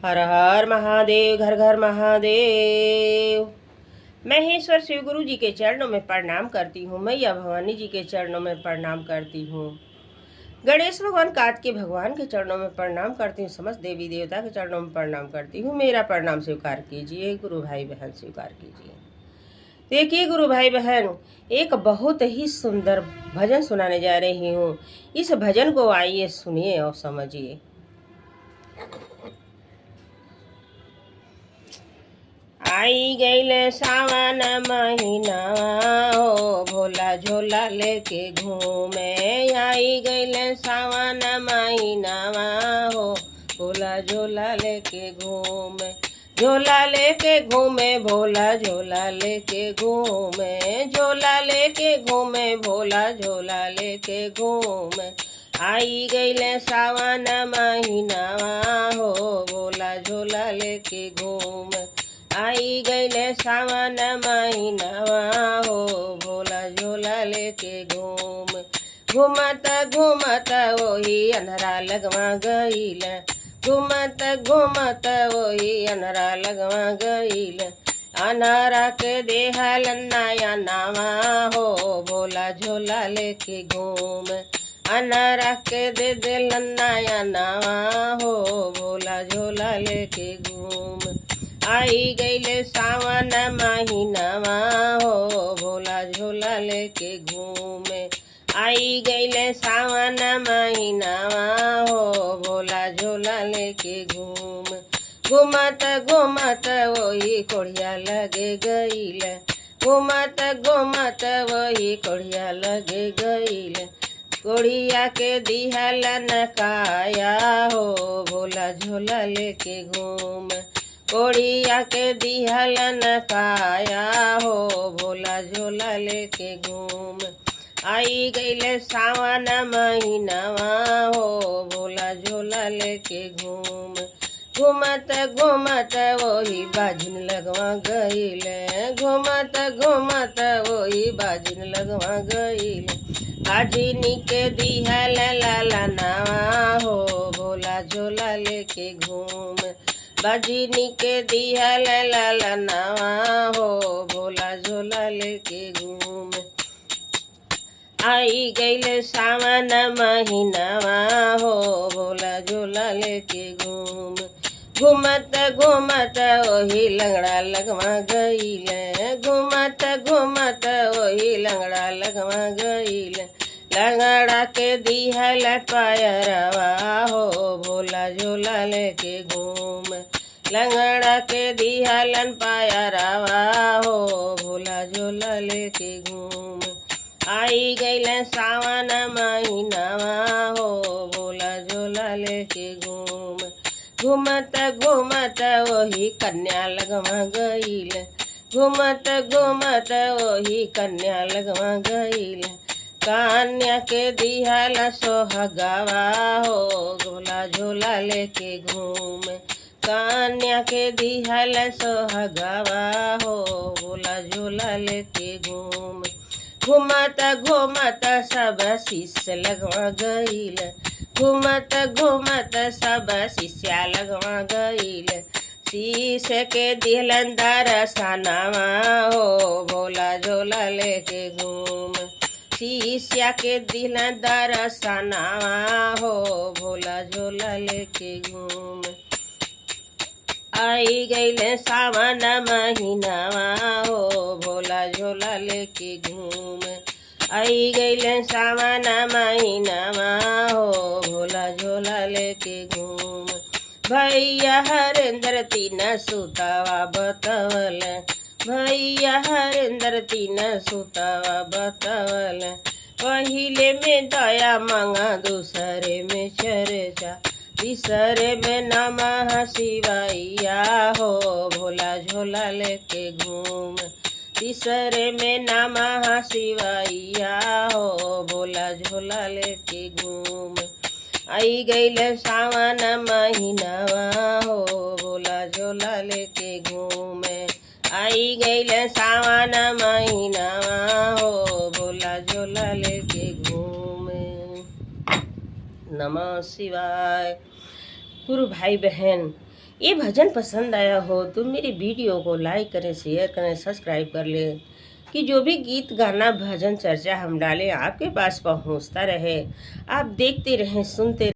हर हर महादेव, घर घर महादेव। महेश्वर शिव गुरु जी के चरणों में प्रणाम करती हूँ। मैया भवानी जी के चरणों में प्रणाम करती हूँ। गणेश भगवान कार्तिकेय भगवान के चरणों में प्रणाम करती हूँ। समस्त देवी देवता के चरणों में प्रणाम करती हूँ। मेरा प्रणाम स्वीकार कीजिए, गुरु भाई बहन स्वीकार कीजिए। देखिए गुरु भाई बहन, एक बहुत ही सुंदर भजन सुनाने जा रही हूँ। इस भजन को आइए सुनिए और समझिए। आई गईल सावन महीना हो, भोला झोला लेके घूमे। आई गईल सावन महीना हो, भोला झोला लेके घूमे। झोला लेके घूमे, भोला झोला लेके घूमे। झोला लेके घूमे, भोला झोला लेके घूमे। आई गईल सावन महीना हो, भोला झोला लेके घूमे। आई गईले सावन महीनावा हो, भोला झोला लेके घूम। घूमत घूमत वही अन्हरा लगवा गईल। घूमत घूमत वही अन्हरा लगवा गईल। अन्हरा के देहल नया नावा हो, भोला झोला लेके घूम। अन्हरा के दे दिल नया नावा हो, भोला झोला लेके घूम। आई गईले सावन महीनावा हो, भोला झोला लेके घूमे। आई गईले सावन महीनावा हो, भोला झोला लेके घूमे। घूमत घूमत वही कोढ़िया लगे गईल। घूमत घूमत वही कोढ़िया लगे गईल। कोढ़िया के दिहल नकाया हो, भोला झोला लेके घूमे। कोढ़िया के दिहल नकाया हो, भोला झोला लेके घूम। आई गईले सावन महीनावा हो, भोला झोला लेके घूम। घूमत घूमत वही बाजिन लगवा गईले। घूमत घूमत वही बाजिन लगवा गईले। बाजिनी के दिहल लाला नावा हो, भोला झोला लेके घूम। बाजिनी के दिहल लाला नावा हो, भोला झोला लेके घूम। आई गईले सावन महीनावा हो, भोला झोला लेके घूम। घूमत घूमत वही लंगड़ा लगवा गईले। घूमत घूमत वही लंगड़ा लगवा गईले। लंगड़ा के दिहल पायरवा हो, भोला झोला लेके घूम। लंगड़ा के दिहलन पायरवा हो, भोला झोला लेके घूम। आई गईले सावन महीनावा हो, भोला झोला लेके घूम। घूमत घूमत वही कन्या लगवा गईल। घूमत घूमत वही कन्या लगवा गईल। कन्या के दिहल सोहगावा हो, भोला झोला लेके घूम। कन्या के दिहल सोहगावा हो, भोला झोला लेके घूम। घूमत घूमत सब शिष्य लगवा गईल। घूमत घूमत सब शिष्या लगवा गईल। शीश के दिहलन दरसनावा हो, भोला झोला लेके घूम। शीशिया के दिहलन दरसनावा हो, भोला झोला लेके घूम। आई गईले सावन महीनावा हो, भोला झोला लेके घूम। आई गईले सावन महीनावा हो, भोला झोला लेके घूम। भैया हरेंद्र तीन सुतावा बतवल। भैया हरेंद्र तीन सुतावा बतवल। पहिले में दया मांगा, दूसरे में चर्चा, तीसरे में नमः शिवाया हो, भोला झोला लेके घूम। तीसरे में नमः शिवाया हो, भोला झोला लेके घूम। आई गईले सावन महीनावा हो, भोला झोला लेके घूमे। आई गईले सावन महीनावा हो, भोला झोला लेके घूमे। नमः शिवाय। गुरु भाई बहन, ये भजन पसंद आया हो तो मेरी वीडियो को लाइक करें, शेयर करें, सब्सक्राइब कर लें कि जो भी गीत गाना भजन चर्चा हम डालें आपके पास पहुंचता रहे। आप देखते रहें, सुनते